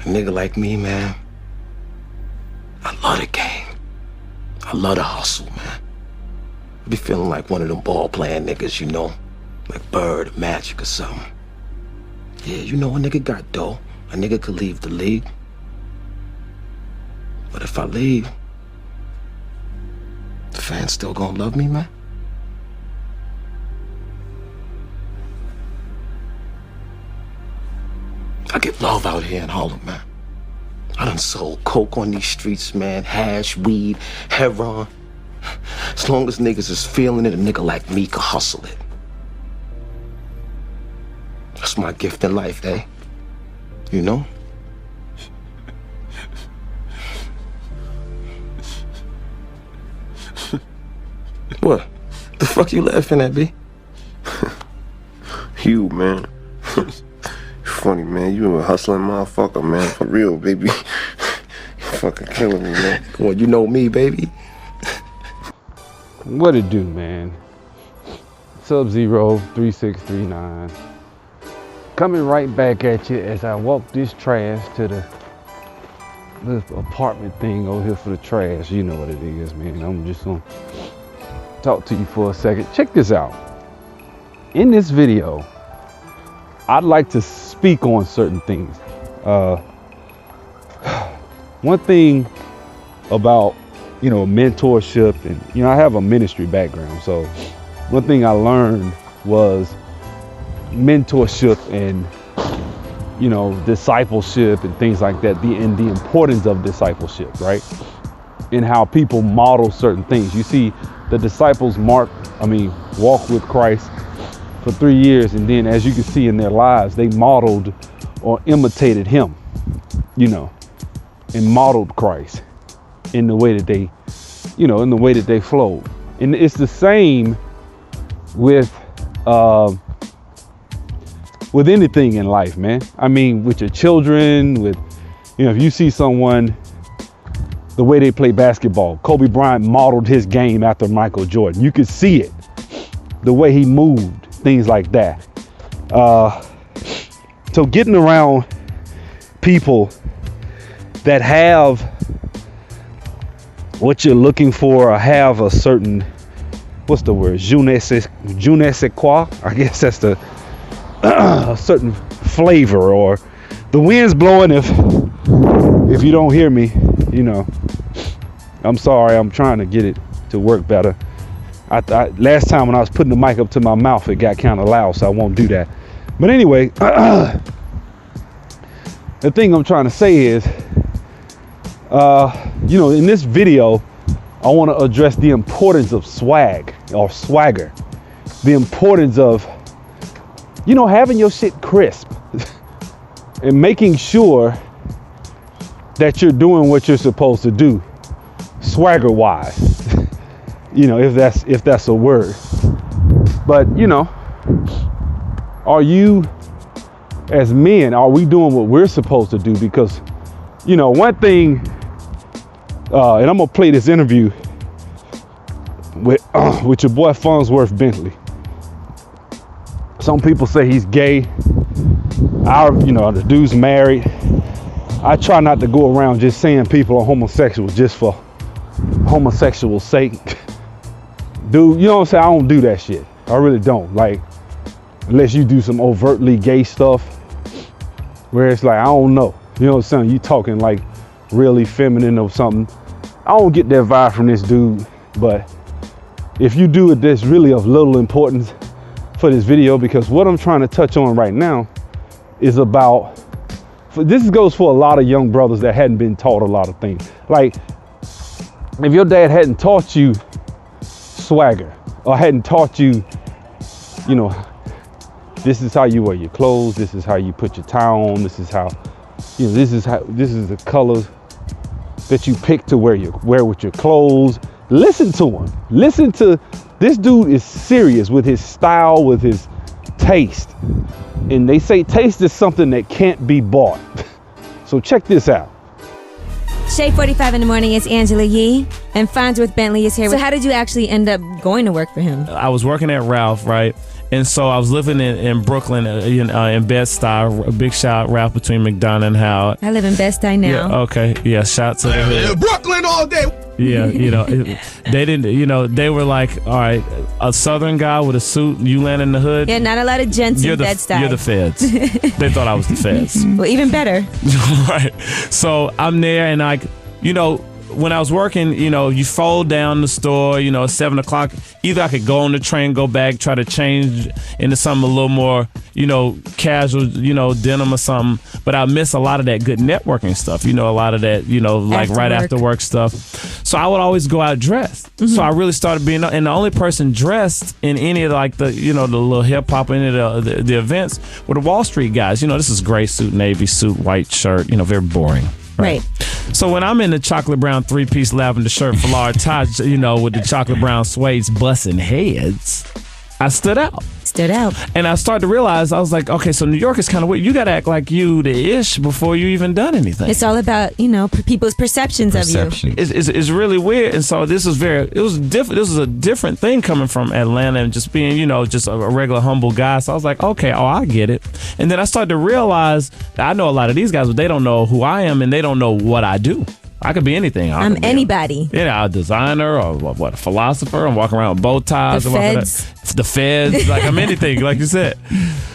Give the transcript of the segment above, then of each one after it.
A nigga like me, man, I love the game. I love the hustle, man. I be feeling like one of them ball-playing niggas, you know? Like Bird or Magic or something. Yeah, you know, a nigga got dough. A nigga could leave the league. But if I leave, the fans still gonna love me, man? I get love out here in Harlem, man. I done sold coke on these streets, man. Hash, weed, heroin. As long as niggas is feeling it, a nigga like me can hustle it. That's my gift in life, eh? You know? What? The fuck you laughing at, B? You, man. Funny, man. You a hustling motherfucker, man. For real, baby. You fucking killing me, man. Well, you know me, baby. What it do, man? Sub-Zero 3639. Coming right back at you as I walk this trash to this apartment thing over here for the trash. You know what it is, man. I'm just gonna talk to you for a second. Check this out. In this video, I'd like to speak on certain things. One thing about, you know, mentorship, and, you know, I have a ministry background. So one thing I learned was mentorship and, you know, discipleship and things like that, and the importance of discipleship, right? And how people model certain things. You see, the disciples walk with Christ for 3 years, and then, as you can see in their lives, they modeled or imitated him, you know, and modeled Christ in the way that they, you know, in the way that they flowed. And it's the same with anything in life, man. I mean, with your children, with, you know, if you see someone, the way they play basketball, Kobe Bryant modeled his game after Michael Jordan. You could see it, the way he moved, things like that. So getting around people that have what you're looking for, or have a certain, what's the word, je ne sais quoi, I guess that's the a certain flavor, or the wind's blowing. If you don't hear me, you know, I'm sorry. I'm trying to get it to work better. I last time when I was putting the mic up to my mouth, it got kind of loud, so I won't do that. But anyway, the thing I'm trying to say is, you know, in this video, I want to address the importance of swag or swagger, the importance of, you know, having your shit crisp and making sure that you're doing what you're supposed to do, swagger wise, you know, if that's a word. But, you know, are you, as men, are we doing what we're supposed to do? Because, you know, one thing, and I'm gonna play this interview with your boy Farnsworth Bentley. Some people say he's gay. You know, the dude's married. I try not to go around just saying people are homosexual just for homosexual sake. Dude, you know what I'm saying? I don't do that shit. I really don't. Like, unless you do some overtly gay stuff where it's like, I don't know. You know what I'm saying? You talking like really feminine or something. I don't get that vibe from this dude. But if you do it, that's really of little importance for this video, because what I'm trying to touch on right now is about, this goes for a lot of young brothers that hadn't been taught a lot of things. Like, if your dad hadn't taught you swagger, or hadn't taught you, you know, this is how you wear your clothes, this is how you put your tie on, this is how, you know, this is the colors that you pick to wear with your clothes. Listen to him. Listen to, this dude is serious with his style, with his taste. And they say taste is something that can't be bought. So check this out. Shea 45 in the morning, it's Angela Yee. And Farnsworth Bentley is here. So how did you actually end up going to work for him? I was working at Ralph, right? And so I was living in Brooklyn, in Bed-Stuy. A big shout, Ralph, between McDonough and Howard. I live in Bed-Stuy now. Yeah, okay. Yeah, shout to the hood. Brooklyn all day. Yeah, they didn't, they were like, all right, a Southern guy with a suit, you land in the hood. Yeah, not a lot of gents in Bed-Stuy. You're the feds. They thought I was the feds. Well, even better. Right. So I'm there and when I was working, you fold down the store, at 7 o'clock. Either I could go on the train, go back, try to change into something a little more, casual, denim or something. But I miss a lot of that good networking stuff, a lot of that, like right after work stuff. So I would always go out dressed. Mm-hmm. So I really started being, and the only person dressed in any of like the, the little hip hop, any of the events were the Wall Street guys. This is gray suit, navy suit, white shirt, very boring. Right. So when I'm in the chocolate brown 3-piece lavender shirt, foulard tie, with the chocolate brown suedes busting heads, I stood out. And I started to realize, I was like, okay, so New York is kind of weird. You got to act like you the ish before you even done anything. It's all about, people's perceptions of you. It's really weird. And so this was different. This was a different thing coming from Atlanta and just being, just a regular humble guy. So I was like, okay, I get it. And then I started to realize that I know a lot of these guys, but they don't know who I am and they don't know what I do. I could be anything. I'm anybody. A designer or a philosopher. I'm walking around with bow ties. The feds. Like I'm anything, like you said.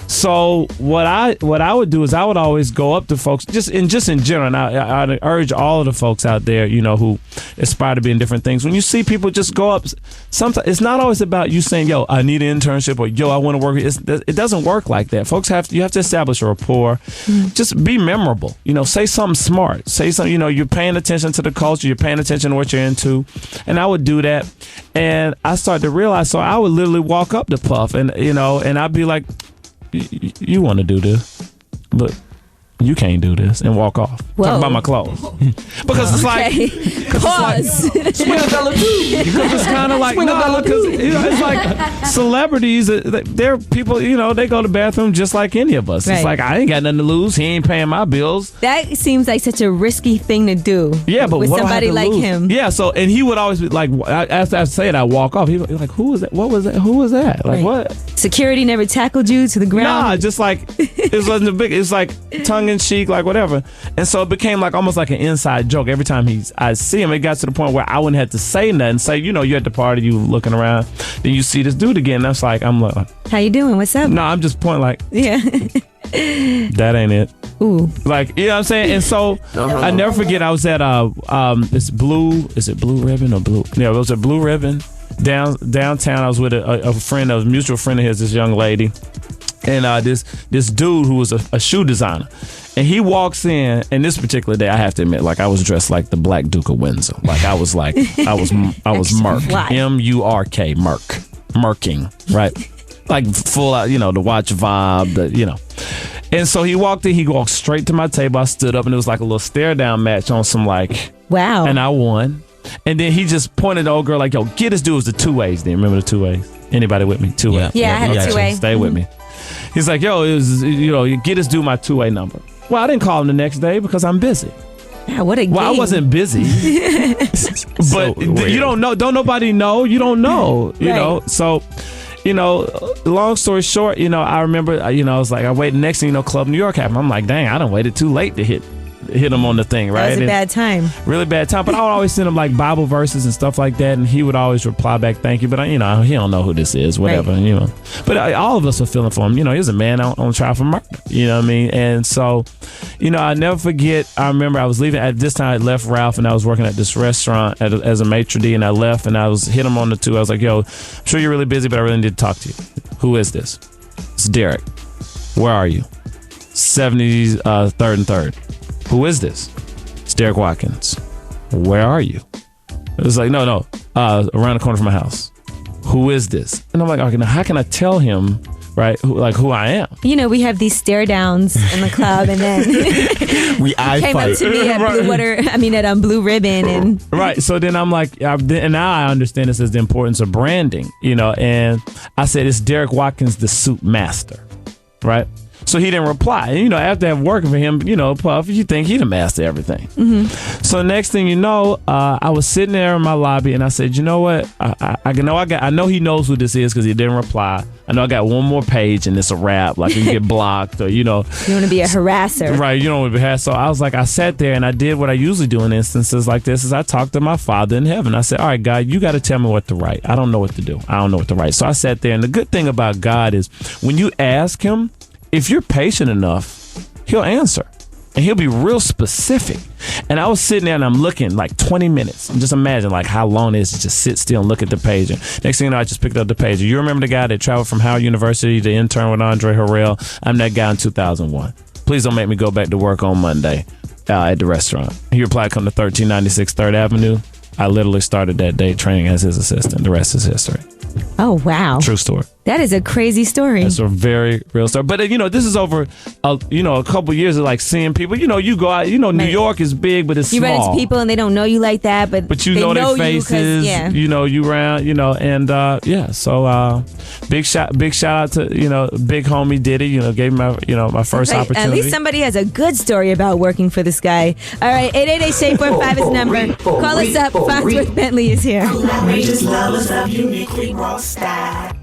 So what I would do is I would always go up to folks just in general. And I urge all of the folks out there, who aspire to be in different things. When you see people just go up, sometimes it's not always about you saying, "Yo, I need an internship," or "Yo, I want to work." It doesn't work like that. Folks you have to establish a rapport. Mm-hmm. Just be memorable. Say something smart. Say something. You're paying attention to the culture. You're paying attention to what you're into. And I would do that. And I started to realize. So I would literally walk up to Puff, and and I'd be like, you want to do this, but you can't do this, and walk off. Whoa. Talk about my clothes. Because it's like, pause. Swing $1 too. Because it's kind of like, because it's like celebrities, they're people, they go to the bathroom just like any of us. Right. It's like, I ain't got nothing to lose. He ain't paying my bills. That seems like such a risky thing to do. Yeah, but with what somebody like lose? him. Yeah, so, and he would always be like, after I say it, I walk off. He'd be like, who was that? What was that? Who was that? Like, what? Security never tackled you to the ground? Nah, just like, it wasn't a big, it's like tongue in cheek, like whatever. And so it became like almost like an inside joke. Every time I see him, it got to the point where I wouldn't have to say nothing. Say, you're at the party, you looking around, then you see this dude again. That's like, I'm like, how you doing? What's up? No, I'm just pointing like, yeah. That ain't it. Ooh. Like, you know what I'm saying? And so I never forget, I was at is it Blue Ribbon or Blue? Yeah, it was at Blue Ribbon downtown. I was with a friend, a mutual friend of his, this young lady. And this dude who was a shoe designer, and he walks in. And this particular day, I have to admit, like I was dressed like the Black Duke of Windsor. Like I was Merc, M-U-R-K, Merking, right? Like full out, the watch vibe, And so he walked in. He walked straight to my table. I stood up, and it was like a little stare down match on some like. Wow. And I won. And then he just pointed to the old girl like, "Yo, get this dude." It was the 2 ways. Then remember the 2 ways? Anybody with me? 2 ways. Yeah, I had a 2-way. Stay with me. He's like, "Yo, it was, get us do my 2-way number." Well, I didn't call him the next day because I'm busy. Yeah, what a game. Well, I wasn't busy. But you don't know. Don't nobody know. You don't know. You know. So, long story short, I remember, I was like, I waited. Next thing you know, Club New York happened. I'm like, dang, I done waited too late to hit him on the thing, right? That was a bad time. Really bad time. But I would always send him like Bible verses and stuff like that, and he would always reply back, "Thank you," but he don't know who this is, whatever, right. But all of us are feeling for him. He was a man on trial for murder. You know what I mean? And so, I never forget. I remember I was leaving at this time. I left Ralph, and I was working at this restaurant as a maitre d', and I left, and I was hit him on the 2. I was like, "Yo, I'm sure you're really busy, but I really need to talk to you. Who is this?" "It's Derek." "Where are you?" 70s 3rd and 3rd. "Who is this?" "It's Derek Watkins." "Where are you?" It was like, no, around the corner from my house. "Who is this?" And I'm like, okay, now how can I tell him, right, who I am? We have these stare downs in the club, and then we eye came fight. up to me at Blue Ribbon, and right. So then I'm like, and now I understand this as the importance of branding, and I said, "It's Derek Watkins, the suit master," right? So he didn't reply. And, after working for him, Puff, you think he'd have mastered everything. So next thing you know, I was sitting there in my lobby and I said, you know what? I know he knows who this is because he didn't reply. I know I got one more page and it's a wrap. Like you get blocked or, You want to be a harasser. Right. You don't want to be harassed. So I was like, I sat there and I did what I usually do in instances like this is I talked to my Father in heaven. I said, all right, God, you got to tell me what to write. I don't know what to do. I don't know what to write. So I sat there, and the good thing about God is when you ask him, if you're patient enough, he'll answer. And he'll be real specific. And I was sitting there and I'm looking like 20 minutes. And just imagine like how long it is to just sit still and look at the page. And next thing you know, I just picked up the page. You remember the guy that traveled from Howard University to intern with Andre Harrell? I'm that guy in 2001. Please don't make me go back to work on Monday at the restaurant. He replied, come to 1396 3rd Avenue. I literally started that day training as his assistant. The rest is history. Oh, wow. True story. That is a crazy story. It's a very real story. But, this is over, a couple years of like seeing people. You go out, New York is big, but it's you small. run into people and they don't know you like that, but you they know their you faces, you around, and so big shout out to, big homie Diddy, gave me my first opportunity. At least somebody has a good story about working for this guy. All right, 888-SHAY-45 is the number. Call us up. Farnsworth Bentley is here. Outrageous lovers of uniquely raw style.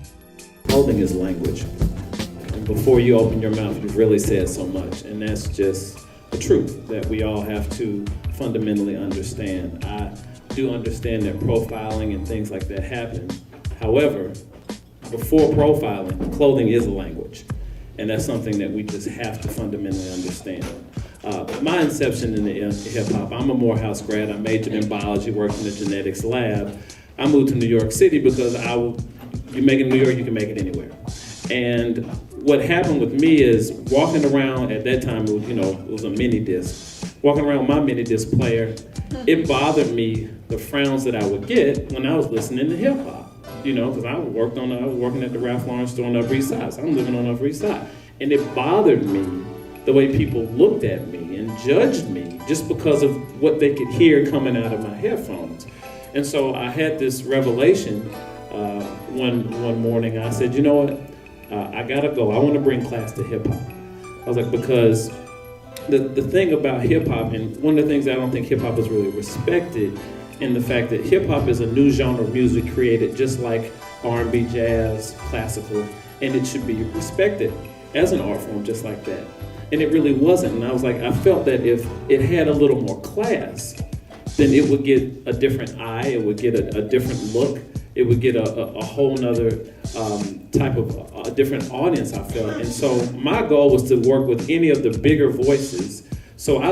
Clothing is language. And before you open your mouth, you've really said so much. And that's just the truth that we all have to fundamentally understand. I do understand that profiling and things like that happen. However, before profiling, clothing is a language. And that's something that we just have to fundamentally understand. My inception in the hip-hop, I'm a Morehouse grad. I majored in biology, worked in the genetics lab. I moved to New York City because you make it in New York, you can make it anywhere. And what happened with me is walking around at that time, it was a mini disc. Walking around with my mini disc player, it bothered me the frowns that I would get when I was listening to hip hop. Because I was working at the Ralph Lauren store on Upper East Side, so I'm living on Upper East Side. And it bothered me the way people looked at me and judged me just because of what they could hear coming out of my headphones. And so I had this revelation one morning. I said, you know what? I gotta go. I want to bring class to hip hop. I was like, because the thing about hip hop, and one of the things that I don't think hip hop is really respected, in the fact that hip hop is a new genre of music created just like R&B, jazz, classical, and it should be respected as an art form just like that. And it really wasn't. And I was like, I felt that if it had a little more class, then it would get a different eye, it would get a different look, it would get a whole nother type of a different audience, I felt. And so my goal was to work with any of the bigger voices. So I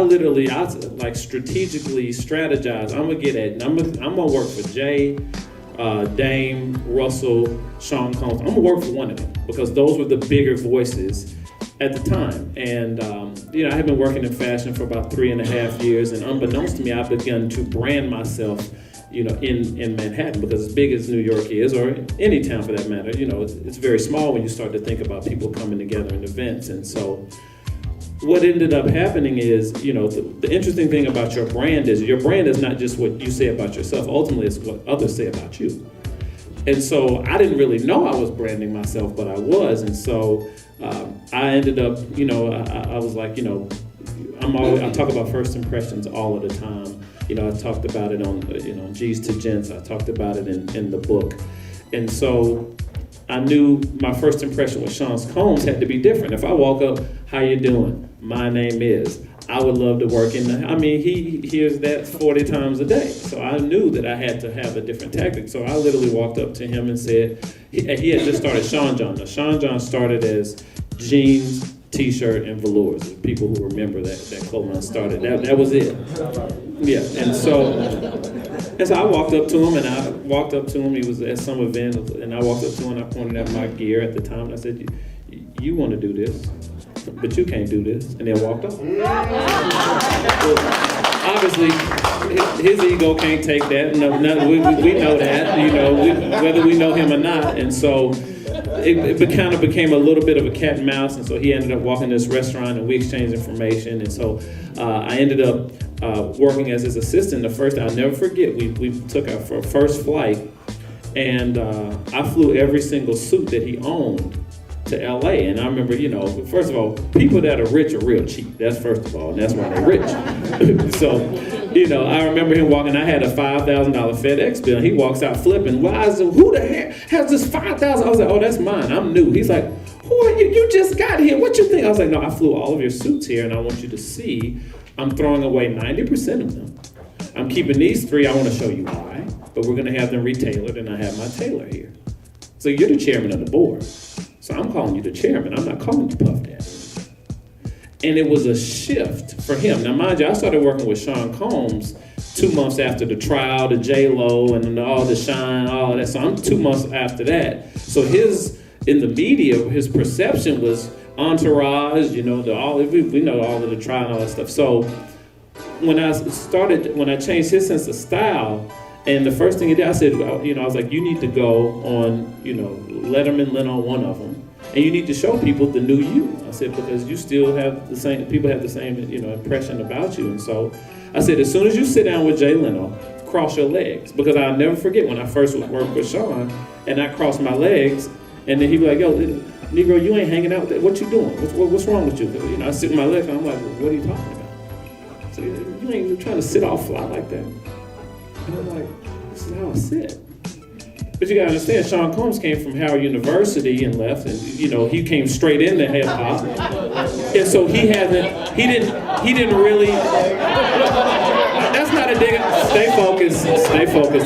strategically strategized. I'm gonna work for Jay, Dame, Russell, Sean Combs. I'm gonna work for one of them because those were the bigger voices at the time. And I had been working in fashion for about 3.5 years, and unbeknownst to me, I've begun to brand myself, in Manhattan, because as big as New York is, or any town for that matter, it's very small when you start to think about people coming together in events. And so what ended up happening is, the interesting thing about your brand is not just what you say about yourself. Ultimately, it's what others say about you. And so I didn't really know I was branding myself, but I was. And so I ended up, I was like, I talk about first impressions all of the time. I talked about it on, G's to Gents. I talked about it in the book. And so I knew my first impression with Sean Combs had to be different. If I walk up, how you doing? My name is. I would love to work he hears that 40 times a day. So I knew that I had to have a different tactic. So I literally walked up to him and said, he had just started Sean John. Now, Sean John started as jeans, t-shirt, and velours. People who remember that clothing started. That was it. Yeah, and so I walked up to him, he was at some event, and I walked up to him, and I pointed at my gear at the time, and I said, you want to do this, but you can't do this, and then walked off. Well, obviously, his ego can't take that. No, we know that, whether we know him or not, and so it kind of became a little bit of a cat and mouse, and so he ended up walking to this restaurant, and we exchanged information, and so I ended up working as his assistant. I'll never forget, we took our first flight, and I flew every single suit that he owned to LA. And I remember, first of all, people that are rich are real cheap. That's first of all, and that's why they're rich. So, I remember him walking, I had a $5,000 FedEx bill, and he walks out flipping. Who the heck has this $5,000? I was like, oh, that's mine, I'm new. He's like, who are you? You just got here, what you think? I was like, no, I flew all of your suits here, and I want you to see I'm throwing away 90% of them. I'm keeping these 3, I want to show you why, but we're gonna have them retailored, and I have my tailor here. So you're the chairman of the board. So I'm calling you the chairman, I'm not calling you Puff Daddy. And it was a shift for him. Now, mind you, I started working with Sean Combs 2 months after the trial, the J-Lo, and all the shine, all of that. So I'm 2 months after that. So in the media, his perception was entourage, we know all of the trial and all that stuff. So when I changed his sense of style, and the first thing he did, I said, I was like, you need to go on, Letterman, Leno, one of them. And you need to show people the new you. I said, because you still have people have the same, impression about you. And so I said, as soon as you sit down with Jay Leno, cross your legs. Because I'll never forget when I first worked with Sean, and I crossed my legs, and then he'd be like, yo, Negro, you ain't hanging out with that. What you doing? What's wrong with you? I sit with my legs, and I'm like, what are you talking about? So you ain't even trying to sit all fly like that. And I'm like, this is how I sit. But you gotta understand, Sean Combs came from Howard University and left, and he came straight into hip hop, and so he didn't really. That's not a dig. Stay focused.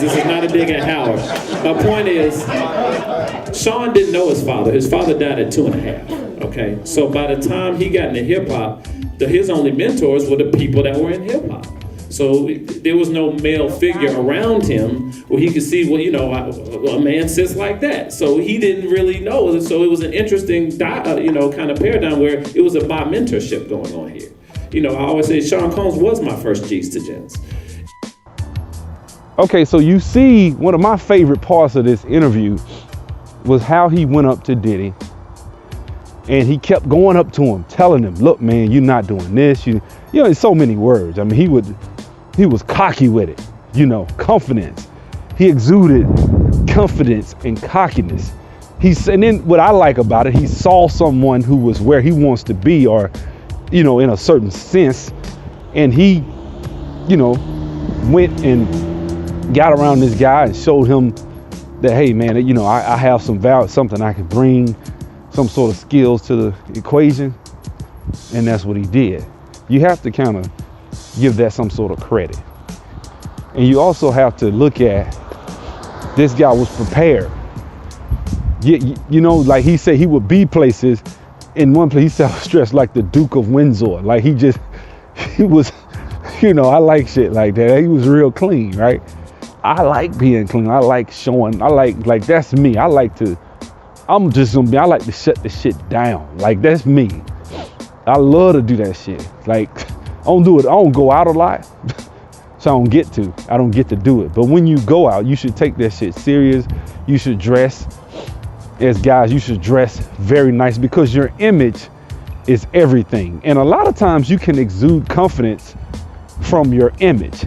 This is not a dig at Howard. My point is, Sean didn't know his father. His father died at 2.5. Okay, so by the time he got into hip hop, his only mentors were the people that were in hip hop. So there was no male figure around him where he could see, a man sits like that. So he didn't really know. So it was an interesting, kind of paradigm where it was about mentorship going on here. I always say Sean Combs was my first G's to Gents. Okay, so you see, one of my favorite parts of this interview was how he went up to Diddy, and he kept going up to him, telling him, look, man, you're not doing this. In so many words. I mean, he was cocky with it, confidence. He exuded confidence and cockiness. And then what I like about it, he saw someone who was where he wants to be, or, in a certain sense, and he, went and got around this guy and showed him that, hey, man, I have some value, something I could bring, some sort of skills to the equation, and that's what he did. You have to kind of give that some sort of credit. And you also have to look at, this guy was prepared. Like he said, he would be places. In one place, he said, I was dressed like the Duke of Windsor. Like he was, I like shit like that. He was real clean, right? I like being clean. I like showing, I like that's me. I like to shut the shit down. Like that's me. I love to do that shit. Like, I don't do it. I don't go out a lot, so I don't get to do it. But when you go out, you should take that shit serious. You should dress, as guys, you should dress very nice, because your image is everything. And a lot of times you can exude confidence from your image.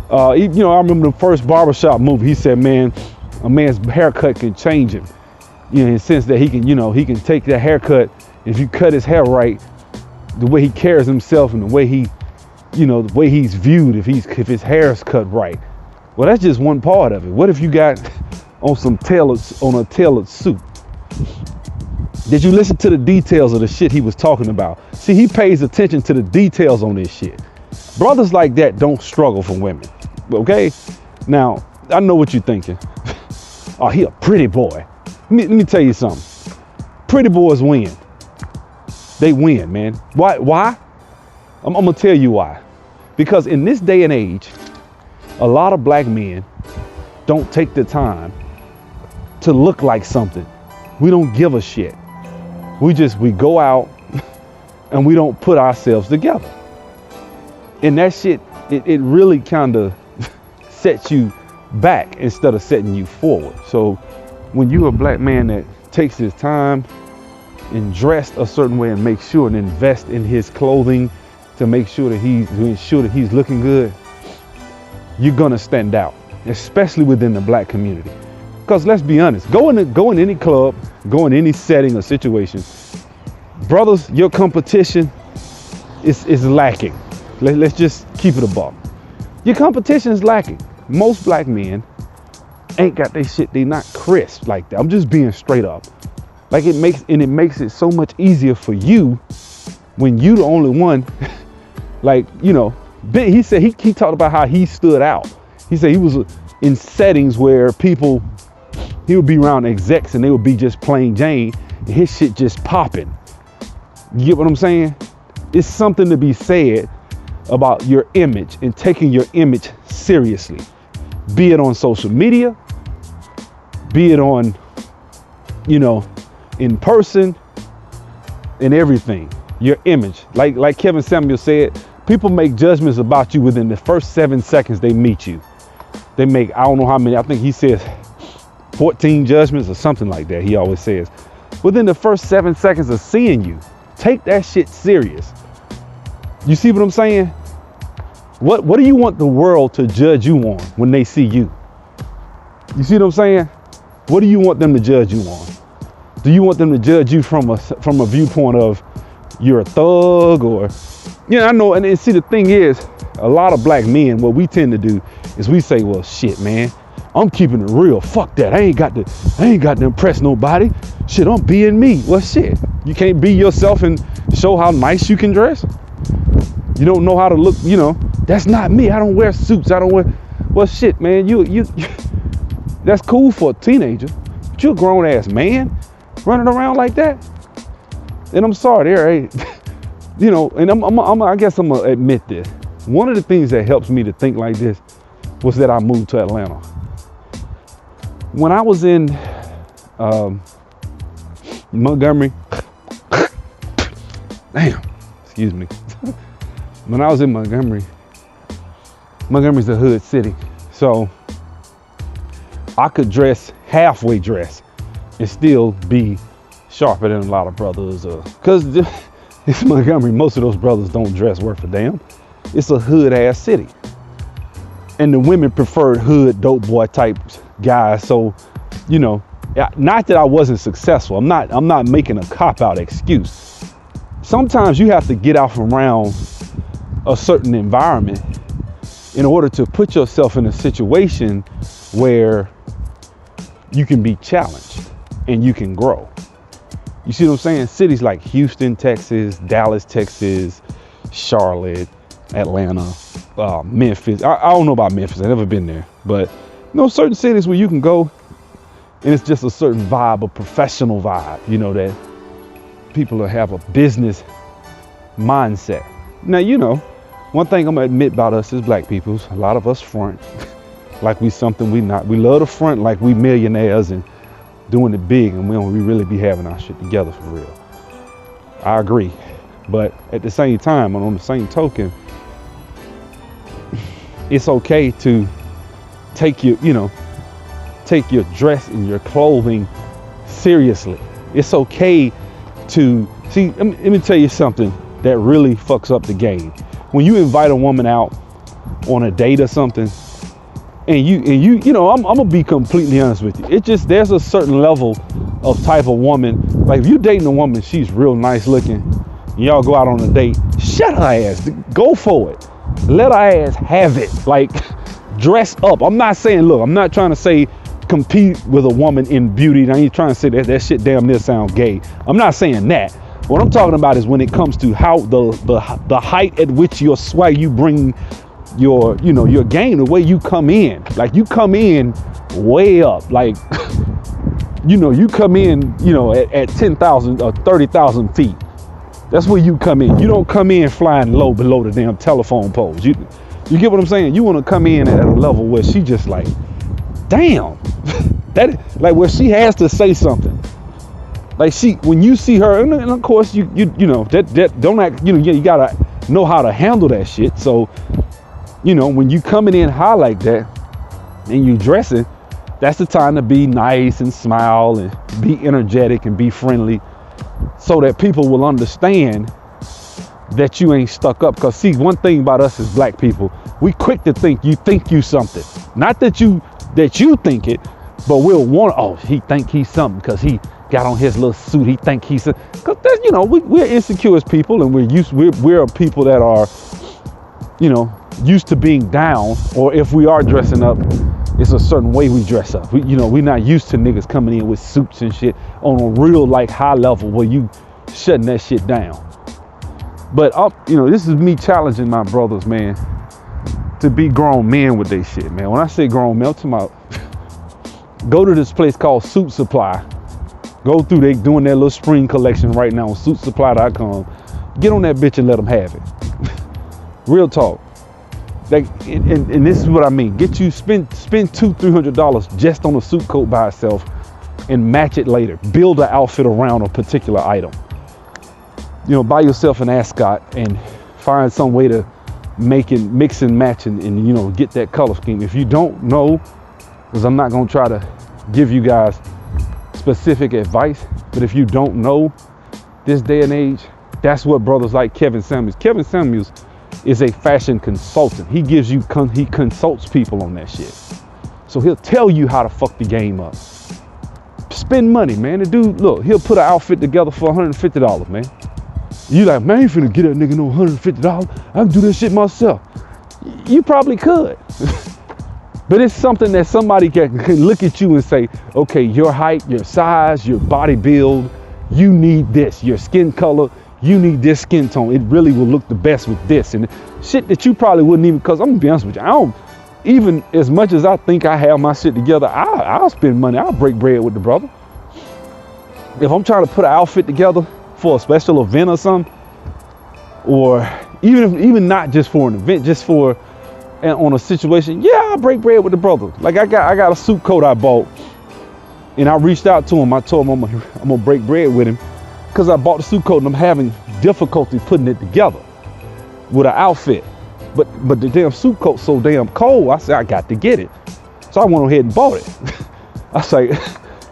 I remember the first Barbershop movie. He said, man, a man's haircut can change him. In the sense that he can take that haircut. If you cut his hair right, the way he carries himself and the way the way he's viewed, if his hair is cut right. Well, that's just one part of it. What if you got on a tailored suit? Did you listen to the details of the shit he was talking about? See, he pays attention to the details on this shit. Brothers like that don't struggle for women, okay? Now, I know what you're thinking. Oh, he a pretty boy. Let me tell you something. Pretty boys win. They win, man. Why? I'm gonna tell you why. Because in this day and age, a lot of black men don't take the time to look like something. We don't give a shit. We go out and we don't put ourselves together. And that shit, it really kind of sets you back instead of setting you forward. So when you're a black man that takes his time and dressed a certain way and make sure and invest in his clothing to ensure that he's looking good, you're gonna stand out, especially within the black community. Because let's be honest, go in any club, go in any setting or situation, brothers, your competition is lacking. Let's just keep it a buck. Your competition is lacking. Most black men ain't got their shit, they not crisp like that. I'm just being straight up. Like it makes it so much easier for you when you the only one. Like, you know, he said he talked about how he stood out. He said he was in settings where he would be around execs and they would be just plain Jane and his shit just popping. You get what I'm saying? It's something to be said about your image and taking your image seriously. Be it on social media, be it on, you know, in person and everything. Your image, like Kevin Samuel said, people make judgments about you within the first 7 seconds they meet you. They make, I don't know how many, I think he says 14 judgments or something like that. He always says within the first 7 seconds of seeing you. Take that shit serious. You see what I'm saying? What do you want the world to judge you on when they see you? You see what I'm saying? What do you want them to judge you on? Do you want them to judge you from a viewpoint of you're a thug or, you know, I know, and see the thing is, a lot of black men, what we tend to do is we say, well, shit, man, I'm keeping it real. Fuck that. I ain't got to impress nobody. Shit, I'm being me. Well, shit, you can't be yourself and show how nice you can dress. You don't know how to look, you know, that's not me. I don't wear suits. I don't wear, well, shit, man, you that's cool for a teenager, but you're a grown ass man running around like that. And I'm sorry, there ain't, you know, and I guess I'm gonna admit this. One of the things that helps me to think like this was that I moved to Atlanta. When I was in Montgomery, damn, excuse me. When I was in Montgomery's a hood city. So I could halfway dress and still be sharper than a lot of brothers. Cause it's Montgomery, most of those brothers don't dress worth a damn. It's a hood ass city. And the women preferred hood dope boy type guys. So, you know, not that I wasn't successful. I'm not making a cop-out excuse. Sometimes you have to get out from around a certain environment in order to put yourself in a situation where you can be challenged and you can grow. You see what I'm saying? Cities like Houston, Texas, Dallas, Texas, Charlotte, Atlanta, Memphis. I don't know about Memphis. I've never been there. But you know, certain cities where you can go and it's just a certain vibe, a professional vibe, you know, that people will have a business mindset. Now, you know, one thing I'm gonna admit about us as black people, a lot of us front like we something we not. We love to front like we millionaires and doing it big, and we really be having our shit together for real. I agree. But at the same time, and on the same token, it's okay to take your dress and your clothing seriously. It's okay to see, let me tell you something that really fucks up the game. When you invite a woman out on a date or something, and you know, I'm gonna be completely honest with you. It just, there's a certain level of type of woman. Like if you're dating a woman, she's real nice looking, and y'all go out on a date, shut her ass, go for it. Let her ass have it. Like, dress up. I'm not saying, look, I'm not trying to say compete with a woman in beauty. I ain't trying to say that shit damn near sound gay. I'm not saying that. What I'm talking about is when it comes to how the height at which your swag, you bring your game, the way you come in. Like you come in way up. Like, you know, you come in, you know, at 10,000 or 30,000 feet. That's where you come in. You don't come in flying low below the damn telephone poles. You get what I'm saying? You want to come in at a level where she just like, damn, that, like where she has to say something. Like when you see her, and of course you know that don't act, you know, you gotta know how to handle that shit. So, you know, when you coming in high like that and you dressing, that's the time to be nice and smile and be energetic and be friendly, so that people will understand that you ain't stuck up. Because see, one thing about us as black people, we quick to think you something. Not that you think it, But we'll want, oh, he think he's something because he got on his little suit. He think he's, because you know, we're insecure as people, and we're people that are, you know, used to being down, or if we are dressing up, it's a certain way we dress up. You know, we're not used to niggas coming in with suits and shit on a real like high level where you shutting that shit down. But you know, this is me challenging my brothers, man, to be grown men with their shit, man. When I say grown men, I'm talking about go to this place called Suit Supply. Go through, they doing their little spring collection right now on suitsupply.com. Get on that bitch and let them have it. Real talk. Like, and this is what I mean. Spend $200-$300 just on a suit coat by itself and match it later. Build an outfit around a particular item. You know, buy yourself an ascot and find some way to mix and match and you know, get that color scheme. If you don't know, because I'm not gonna try to give you guys specific advice, but if you don't know this day and age, that's what brothers like Kevin Samuels. Kevin Samuels is a fashion consultant. He gives you, he consults people on that shit. So he'll tell you how to fuck the game up. Spend money, man. The dude, look, he'll put an outfit together for $150, man. You like, man, you finna get that nigga no $150. I can do this shit myself. You probably could. But it's something that somebody can look at you and say, okay, your height, your size, your body build, you need this. Your skin color, you need this skin tone. It really will look the best with this. And shit that you probably wouldn't even, because I'm gonna be honest with you, I don't, even as much as I think I have my shit together, I'll spend money. I'll break bread with the brother. If I'm trying to put an outfit together for a special event or something, or even not just for an event, just for on a situation, yeah, I'll break bread with the brother. Like I got a suit coat I bought, and I reached out to him. I told him I'm gonna break bread with him because I bought the suit coat and I'm having difficulty putting it together with an outfit. But the damn suit coat's so damn cold, I said I got to get it. So I went ahead and bought it. I was like,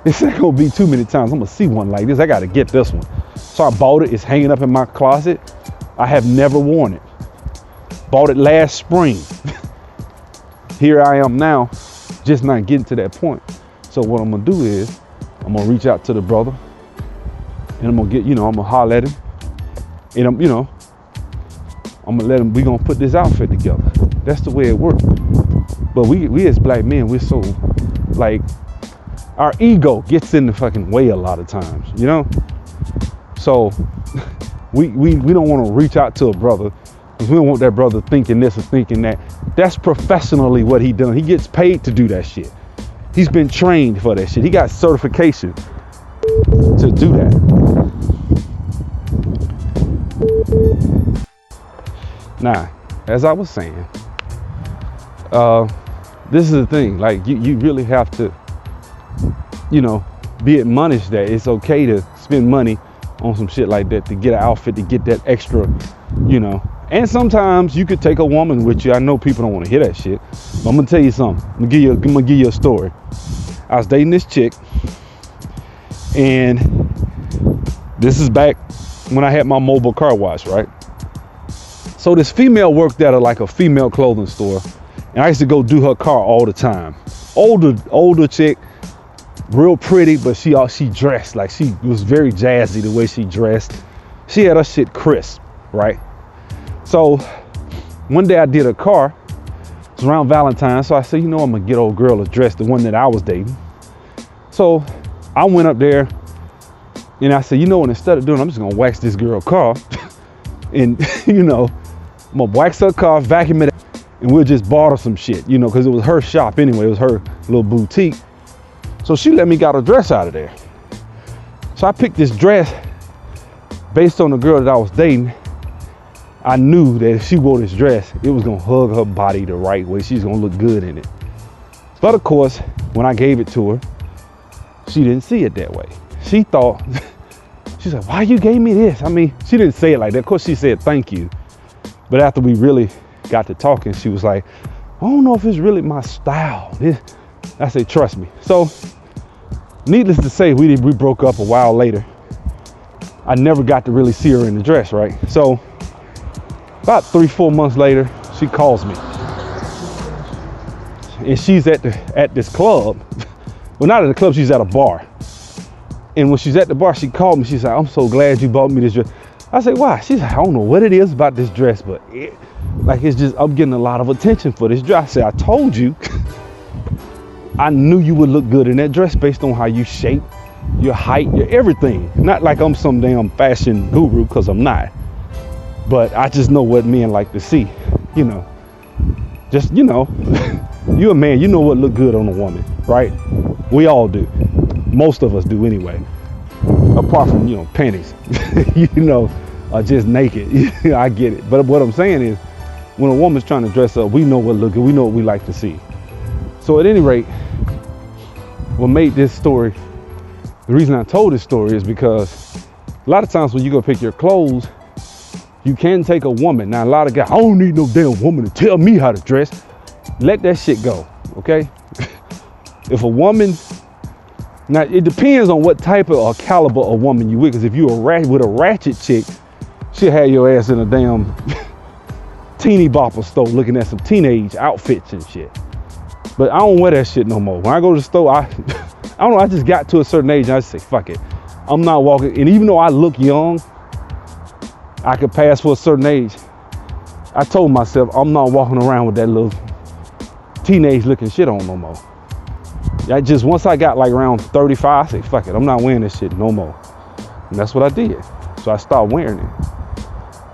it's not gonna be too many times I'm gonna see one like this. I gotta get this one. So I bought it. It's hanging up in my closet. I have never worn it. Bought it last spring. Here I am now, just not getting to that point. So what I'm gonna do is, I'm gonna reach out to the brother, and I'm gonna get, you know, I'm gonna holler at him, and I'm gonna let him. We gonna put this outfit together. That's the way it works. But we as black men, we're so like, our ego gets in the fucking way a lot of times, you know. So we don't want to reach out to a brother. We don't want that brother thinking this or thinking that. That's professionally what he done. He gets paid to do that shit. He's been trained for that shit. He got certification to do that. Now, as I was saying, this is the thing. Like you really have to, you know, be admonished that it's okay to spend money on some shit like that, to get an outfit, to get that extra, you know. And sometimes you could take a woman with you. I know people don't want to hear that shit, but I'm gonna tell you something. I'm gonna give you a story. I was dating this chick, and this is back when I had my mobile car wash, right? So this female worked at a female clothing store, and I used to go do her car all the time. Older chick, real pretty, but she dressed like, she was very jazzy the way she dressed. She had her shit crisp, right? So one day I did her car. It was around Valentine's, so I said, you know, I'm gonna get old girl a dress, the one that I was dating. So I went up there and I said, you know what, instead of doing, I'm just gonna wax this girl car and you know, I'm gonna wax her car, vacuum it, and we'll just barter some shit, you know, because it was her shop anyway. It was her little boutique. So she let me got a dress out of there. So I picked this dress based on the girl that I was dating. I knew that if she wore this dress, it was gonna hug her body the right way. She's gonna look good in it. But of course, when I gave it to her, she didn't see it that way. She thought, she's like, why you gave me this? I mean, she didn't say it like that. Of course she said, thank you. But after we really got to talking, she was like, I don't know if it's really my style. I said, trust me. So needless to say, we broke up a while later. I never got to really see her in the dress, right? So about 3-4 months later, she calls me. And she's at this club Well, not at the club, she's at a bar. And when she's at the bar, she called me. She's like, I'm so glad you bought me this dress. I said, why? She's like, I don't know what it is about this dress, but it's just, I'm getting a lot of attention for this dress. I said, I told you, I knew you would look good in that dress based on how you shape, your height, your everything. Not like I'm some damn fashion guru, because I'm not. But I just know what men like to see, you know. Just, you know, you're a man, you know what look good on a woman, right? We all do. Most of us do anyway. Apart from, you know, panties, you know, or just naked. I get it. But what I'm saying is, when a woman's trying to dress up, we know what look good, we know what we like to see. So at any rate, what made this story, the reason I told this story is because a lot of times when you go pick your clothes, you can take a woman. Now, a lot of guys, I don't need no damn woman to tell me how to dress. Let that shit go, okay? If a woman, now it depends on what type of or caliber of woman you with, because if you're with a ratchet chick, she'll have your ass in a damn teeny bopper store looking at some teenage outfits and shit. But I don't wear that shit no more. When I go to the store, I don't know, I just got to a certain age and I just say, fuck it. I'm not walking, and even though I look young, I could pass for a certain age. I told myself I'm not walking around with that little teenage looking shit on no more. Once I got like around 35, I said, fuck it, I'm not wearing this shit no more. And that's what I did. So I stopped wearing it.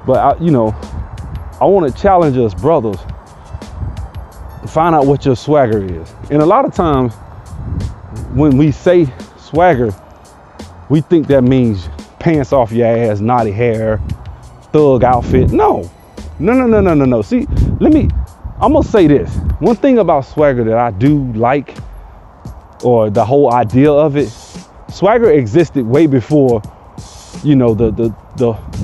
But I want to challenge us brothers to find out what your swagger is. And a lot of times when we say swagger, we think that means pants off your ass, naughty hair, thug outfit. No. See, I'm gonna say this. One thing about swagger that I do like, or the whole idea of it, swagger existed way before, you know, the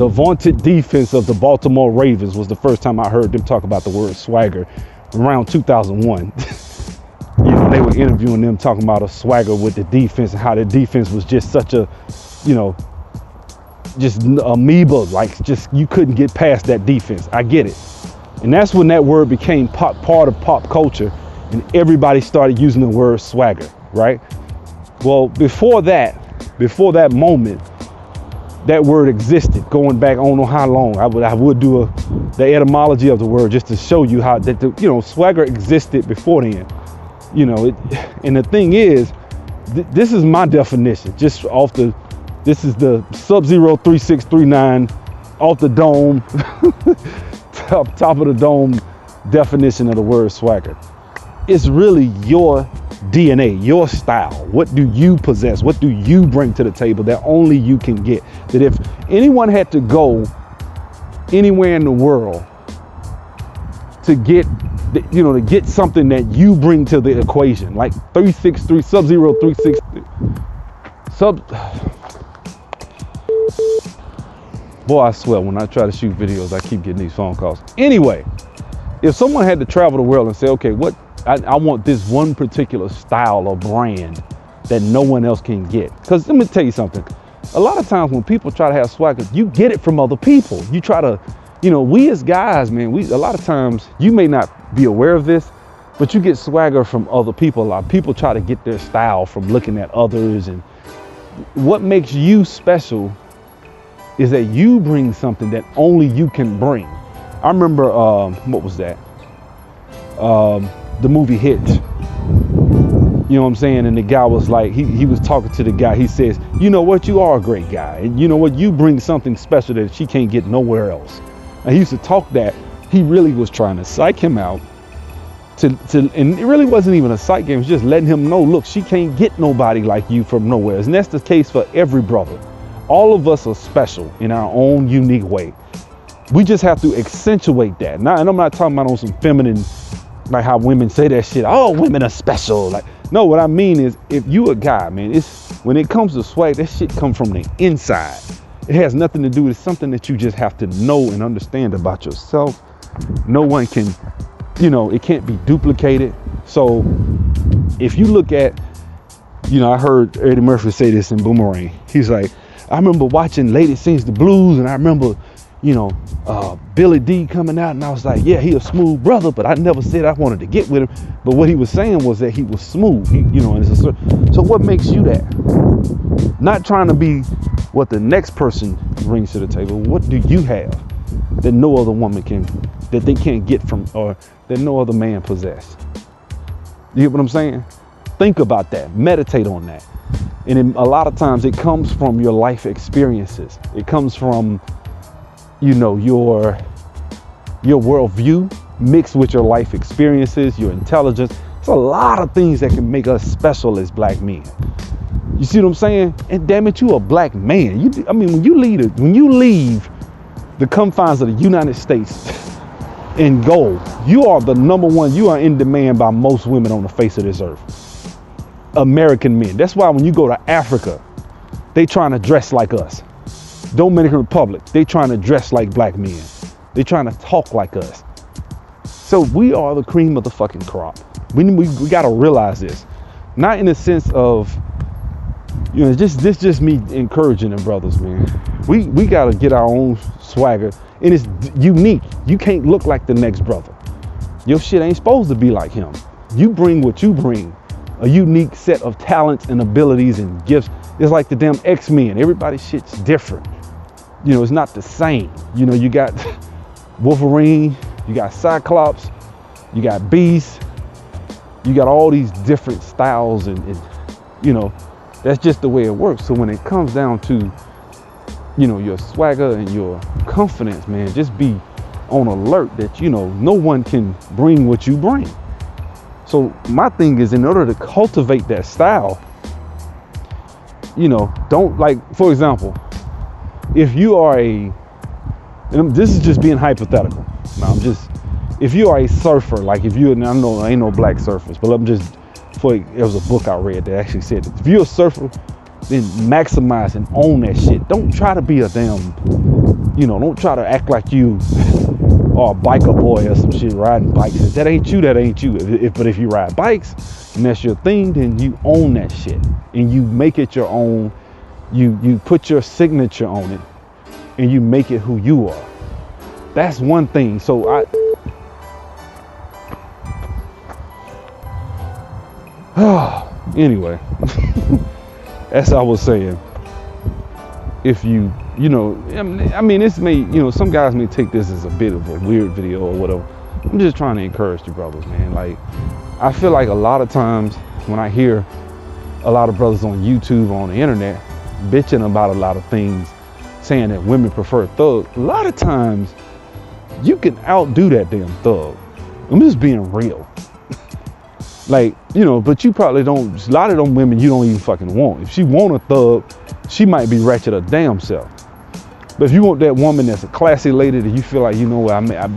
vaunted defense of the Baltimore Ravens was the first time I heard them talk about the word swagger, around 2001. You know, they were interviewing them talking about a swagger with the defense and how the defense was just such a, you know, just amoeba, like just you couldn't get past that defense. I get it. And that's when that word became part of pop culture and everybody started using the word swagger, right? Well, before that moment, that word existed going back, I don't know how long. I would do the etymology of the word just to show you how that swagger existed before then. You know, and the thing is, this is my definition, just off this is the Sub-Zero 3639 off the dome, top of the dome definition of the word swagger. It's really your DNA, your style. What do you possess? What do you bring to the table that only you can get? That if anyone had to go anywhere in the world to get, to get something that you bring to the equation, like 363, Sub-Zero 363, Boy, I swear, when I try to shoot videos, I keep getting these phone calls. Anyway, if someone had to travel the world and say, okay, I want this one particular style or brand that no one else can get. Because let me tell you something. A lot of times when people try to have swagger, you get it from other people. You try to, we as guys, man, a lot of times, you may not be aware of this, but you get swagger from other people. A lot of people try to get their style from looking at others. And what makes you special is that you bring something that only you can bring. I remember, what was that? The movie Hitch. You know what I'm saying? And the guy was like, he was talking to the guy. He says, you know what? You are a great guy. And you know what? You bring something special that she can't get nowhere else. And he used to talk that. He really was trying to psych him out. And it really wasn't even a psych game. It was just letting him know, look, she can't get nobody like you from nowhere. And that's the case for every brother. All of us are special in our own unique way. We just have to accentuate that. Now, and I'm not talking about on some feminine, like how women say that shit. Oh, women are special. Like, no, what I mean is, if you a guy, man, when it comes to swag, that shit comes from the inside. It has nothing to do with something that you just have to know and understand about yourself. No one can, it can't be duplicated. So if you look at, I heard Eddie Murphy say this in Boomerang. He's like, I remember watching Lady Sings the Blues, and I remember, Billy D coming out, and I was like, yeah, he a smooth brother, but I never said I wanted to get with him. But what he was saying was that he was smooth. So what makes you that? Not trying to be what the next person brings to the table. What do you have that no other woman that they can't get from, or that no other man possess? You get what I'm saying? Think about that. Meditate on that. And a lot of times it comes from your life experiences. It comes from, your worldview mixed with your life experiences, your intelligence. It's a lot of things that can make us special as black men. You see what I'm saying? And damn it, you a black man. When you leave the confines of the United States and go, you are the number one. You are in demand by most women on the face of this earth. American men. That's why when you go to Africa, they trying to dress like us. Dominican Republic, they trying to dress like black men. They trying to talk like us. So we are the cream of the fucking crop. We got to realize this. Not in the sense of, this just me encouraging the brothers, man. We got to get our own swagger. And it's unique. You can't look like the next brother. Your shit ain't supposed to be like him. You bring what you bring. A unique set of talents and abilities and gifts. It's like the damn X-Men. Everybody's shit's different. It's not the same. You got Wolverine, you got Cyclops, you got Beast, you got all these different styles and that's just the way it works. So when it comes down to, your swagger and your confidence, man, just be on alert that, no one can bring what you bring. So my thing is, in order to cultivate that style, don't, like, for example, if you are and this is just being hypothetical. Now if you are a surfer, like if you, and I know ain't no black surfers, but there was a book I read that actually said that if you're a surfer, then maximize and own that shit. Don't try to be a damn, don't try to act like you are a biker boy or some shit riding bikes. If that ain't you, that ain't you. But if you ride bikes and that's your thing, then you own that shit and you make it your own. You put your signature on it and you make it who you are. That's one thing. So anyway, as I was saying, if some guys may take this as a bit of a weird video or whatever. I'm just trying to encourage you brothers, man. Like, I feel like a lot of times when I hear a lot of brothers on YouTube or on the internet bitching about a lot of things, saying that women prefer thugs, a lot of times you can outdo that damn thug. I'm just being real. Like, but you probably don't, a lot of them women you don't even fucking want. If she want a thug, she might be ratchet her damn self. But if you want that woman that's a classy lady that you feel like,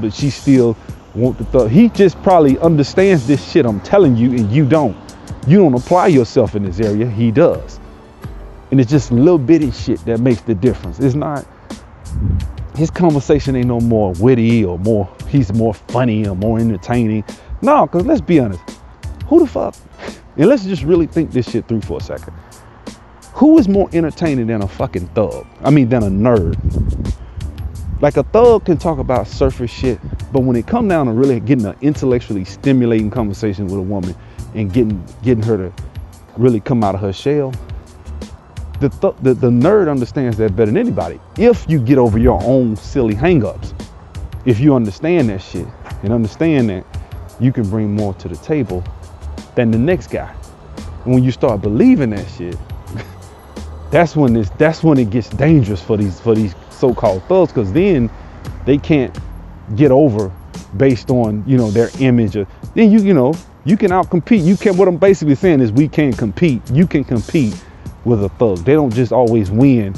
but she still want the thug, he just probably understands this shit I'm telling you and you don't. You don't apply yourself in this area, he does. And it's just little bitty shit that makes the difference. It's not, his conversation ain't no more witty or he's more funny or more entertaining. No, because let's be honest. Who the fuck? And let's just really think this shit through for a second. Who is more entertaining than a fucking thug? Than a nerd. Like, a thug can talk about surface shit, but when it come down to really getting an intellectually stimulating conversation with a woman and getting her to really come out of her shell, the nerd understands that better than anybody. If you get over your own silly hang-ups, if you understand that shit and understand that you can bring more to the table than the next guy. And when you start believing that shit, that's when it gets dangerous for these so-called thugs, because then they can't get over based on their image. Then you can outcompete. What I'm basically saying is we can compete. You can compete with a thug. They don't just always win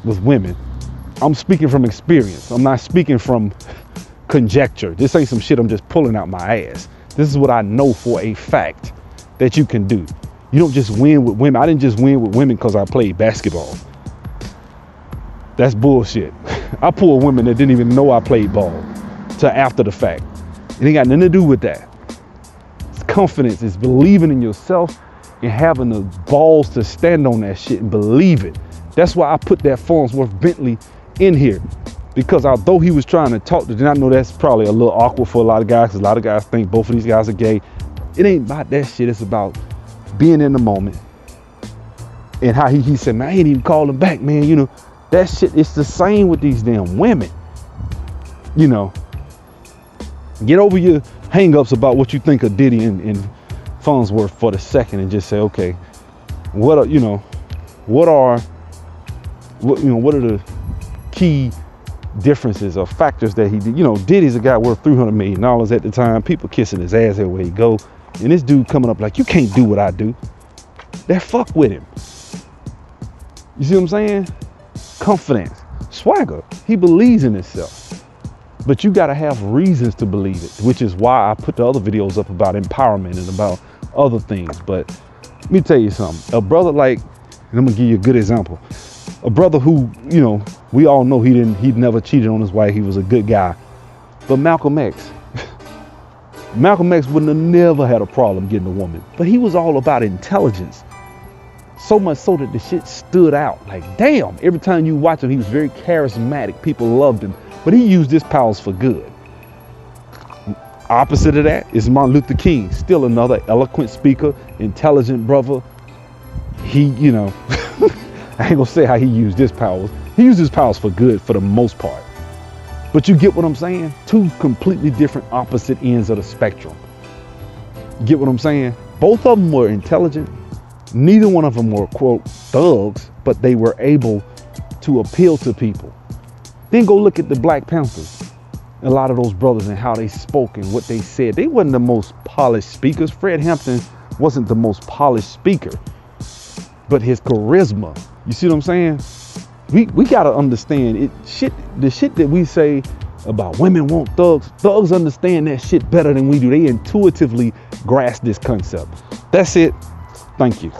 with women. I'm speaking from experience. I'm not speaking from conjecture. This ain't some shit I'm just pulling out my ass. This is what I know for a fact that you can do. You don't just win with women. I didn't just win with women because I played basketball. That's bullshit. I pulled women that didn't even know I played ball till after the fact. It ain't got nothing to do with that. It's confidence. It's believing in yourself and having the balls to stand on that shit and believe it. That's why I put that Farnsworth Bentley in here. Because although he was trying to talk to them, I know that's probably a little awkward for a lot of guys, because a lot of guys think both of these guys are gay. It ain't about that shit. It's about being in the moment. And how he said, man, I ain't even call him back, man. You know, that shit, it's the same with these damn women. You know, get over your hang-ups about what you think of Diddy and Farnsworth for the second, and just say, okay, what are the key differences or factors that he did? You know, Diddy's a guy worth $300 million at the time. People kissing his ass everywhere he go. And this dude coming up like, you can't do what I do. That fuck with him. You see what I'm saying? Confidence, swagger. He believes in himself. But you gotta have reasons to believe it, which is why I put the other videos up about empowerment and about other things. But let me tell you something. A brother like, and I'm gonna give you a good example. A brother who, you know, we all know he'd never cheated on his wife. He was a good guy. But Malcolm X. Malcolm X wouldn't have never had a problem getting a woman. But he was all about intelligence. So much so that the shit stood out. Like, damn, every time you watch him, he was very charismatic. People loved him. But he used his powers for good. Opposite of that is Martin Luther King. Still another eloquent speaker, intelligent brother. He, you know, I ain't gonna say how he used his powers. He used his powers for good for the most part. But you get what I'm saying? Two completely different opposite ends of the spectrum. You get what I'm saying? Both of them were intelligent. Neither one of them were, quote, thugs, but they were able to appeal to people. Then go look at the Black Panthers. A lot of those brothers and how they spoke and what they said. They wasn't the most polished speakers. Fred Hampton wasn't the most polished speaker, but his charisma. You see what I'm saying? We gotta understand it. The shit that we say about women want thugs. Thugs understand that shit better than we do. They intuitively grasp this concept. That's it. Thank you.